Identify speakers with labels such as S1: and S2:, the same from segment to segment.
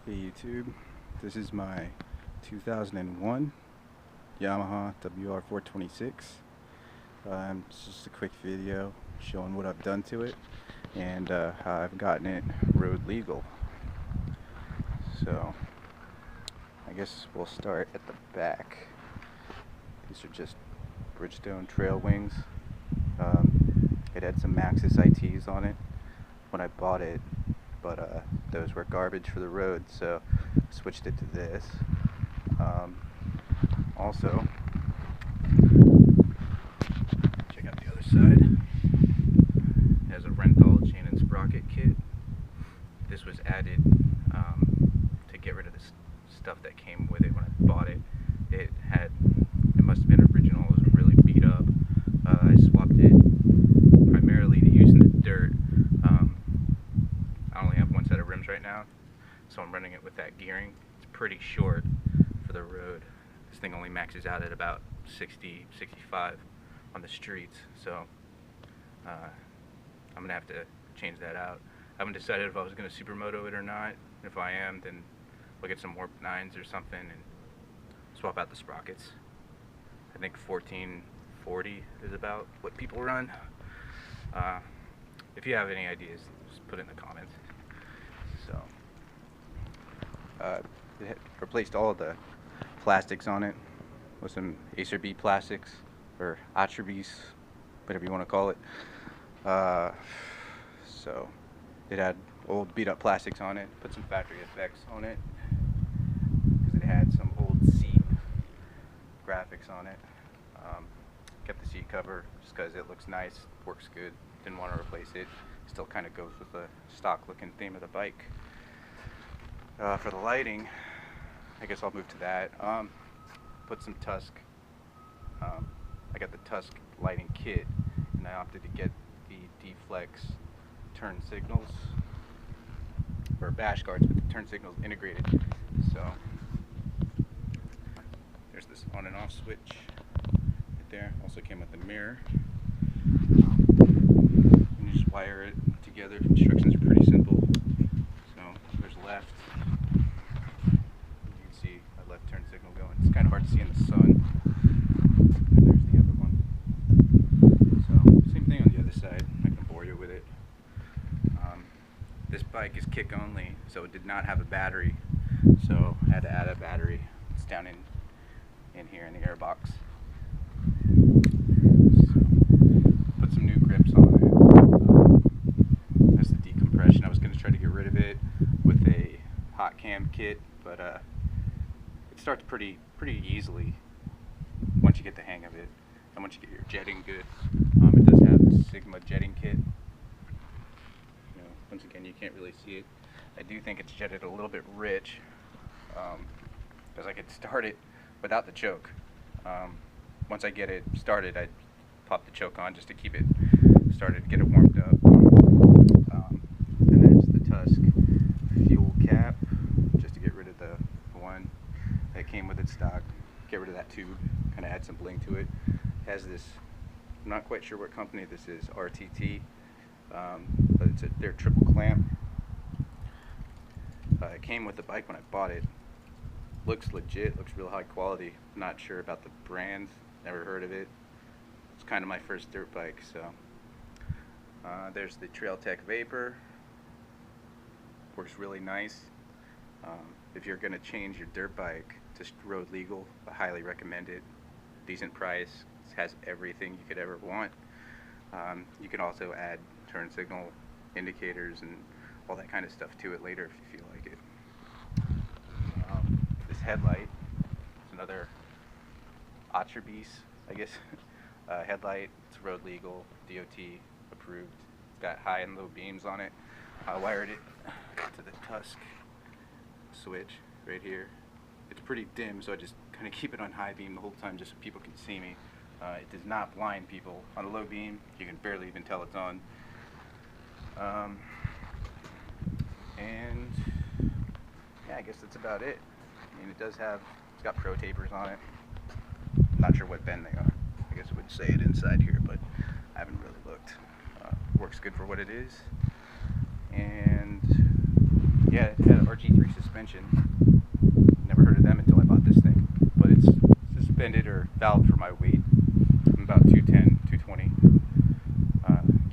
S1: Hey YouTube, this is my 2001 Yamaha WR426. It's just a quick video showing what I've done to it and how I've gotten it road legal. So I guess we'll start at the back. These are just Bridgestone trail wings. It had some Maxxis ITs on it when I bought it, but those were garbage for the road, so I switched it to this. Also, check out the other side. It has a Renthal chain and sprocket kit. This was added to get rid of the stuff that came with it when I bought it. It must have been original. It was really beat up. I swapped it primarily to use in the dirt. I only have one set of rims right now, so I'm running it with that gearing. It's pretty short for the road. This thing only maxes out at about 60, 65 on the streets, so I'm gonna have to change that out. I haven't decided if I was gonna supermoto it or not. If I am, then we'll get some warp 9s or something and swap out the sprockets. I think 1440 is about what people run. If you have any ideas, just put it in the comments. So, it replaced all of the plastics on it with some Acer B plastics, or Attribes, whatever you want to call it. So, it had old beat up plastics on it, put some factory effects on it, because it had some old seat graphics on it. Kept the seat cover just because it looks nice, works good. Didn't want to replace it. Still kind of goes with the stock looking theme of the bike. For the lighting, I guess I'll move to that. Put some Tusk. I got the Tusk lighting kit, and I opted to get the D-Flex turn signals, or bash guards with the turn signals integrated. So there's this on and off switch right there. Also came with a mirror. You just wire it together. Instructions are pretty simple. So there's left. You can see a left turn signal going. It's kind of hard to see in the sun. And there's the other one. So same thing on the other side. I can bore you with it. This bike is kick only, so it did not have a battery. So I had to add a battery. It's down in here in the air box. Put some new grips on it. That's the decompression. I was going to try to get rid of it with a hot cam kit, but it starts pretty easily once you get the hang of it, and once you get your jetting good. It does have a Sigma jetting kit. You know, once again, you can't really see it. I do think it's jetted a little bit rich, because I could start it without the choke. Once I get it started, I pop the choke on just to keep it started, to get it warmed up. And there's the Tusk fuel cap, just to get rid of the one that came with its stock. Get rid of that tube, kind of add some bling to it. It has this, I'm not quite sure what company this is, RTT, but it's their triple clamp. It came with the bike when I bought it. Looks legit, looks real high quality. Not sure about the brand, never heard of it. It's kind of my first dirt bike, so. There's the Trailtech Vapor. Works really nice. If you're gonna change your dirt bike to road legal, I highly recommend it. Decent price, it has everything you could ever want. You can also add turn signal indicators and all that kind of stuff to it later if you feel like it. This headlight is another Attribes, I guess. Headlight, it's road legal, DOT approved. It's got high and low beams on it. I wired it to the Tusk switch right here. It's pretty dim, so I just kind of keep it on high beam the whole time just so people can see me. It does not blind people. On a low beam, you can barely even tell it's on. And yeah, I guess that's about it. I mean, it's got pro tapers on it. Not sure what bend they are. I guess it would say it inside here, but I haven't really looked. Works good for what it is. And Yeah, it had RG3 suspension. Never heard of them until I bought this thing. But it's suspended or valved for my weight. I'm about 210, 220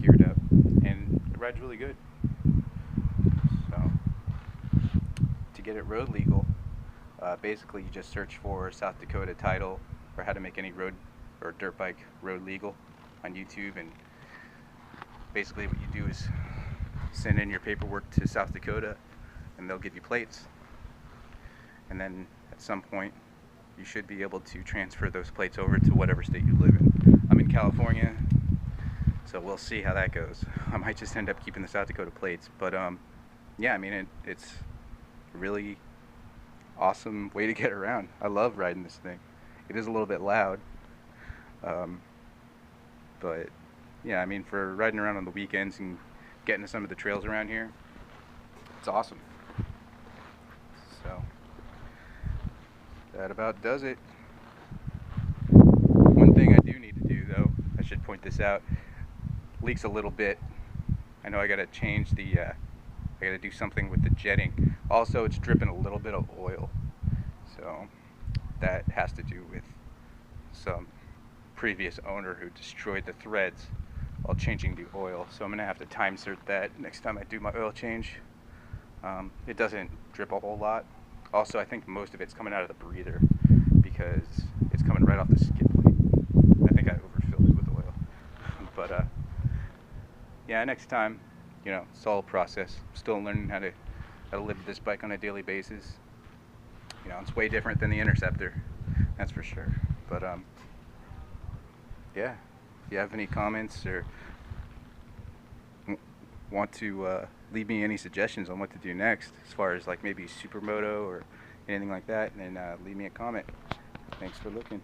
S1: geared up. And it rides really good. So, to get it road legal, basically you just search for South Dakota title or how to make any road or dirt bike road legal on YouTube, and basically what you do is send in your paperwork to South Dakota and they'll give you plates, and then at some point you should be able to transfer those plates over to whatever state you live in. I'm in California, so we'll see how that goes. I might just end up keeping the South Dakota plates, but yeah, I mean it's really awesome way to get around. I love riding this thing. It is a little bit loud, but yeah, I mean for riding around on the weekends and getting to some of the trails around here, it's awesome. So that about does it. One thing I do need to do though, I should point this out, leaks a little bit. I know I gotta change the I gotta do something with the jetting. Also, it's dripping a little bit of oil, so that has to do with some previous owner who destroyed the threads while changing the oil. So I'm gonna have to time cert that next time I do my oil change. It doesn't drip a whole lot. Also, I think most of it's coming out of the breather because it's coming right off the skid plate. I think I overfilled it with oil. But yeah, next time, you know, it's all a process. I'm still learning how to live with this bike on a daily basis. You know, it's way different than the Interceptor, that's for sure. But yeah, if you have any comments or want to leave me any suggestions on what to do next, as far as like maybe supermoto or anything like that, then leave me a comment. Thanks for looking.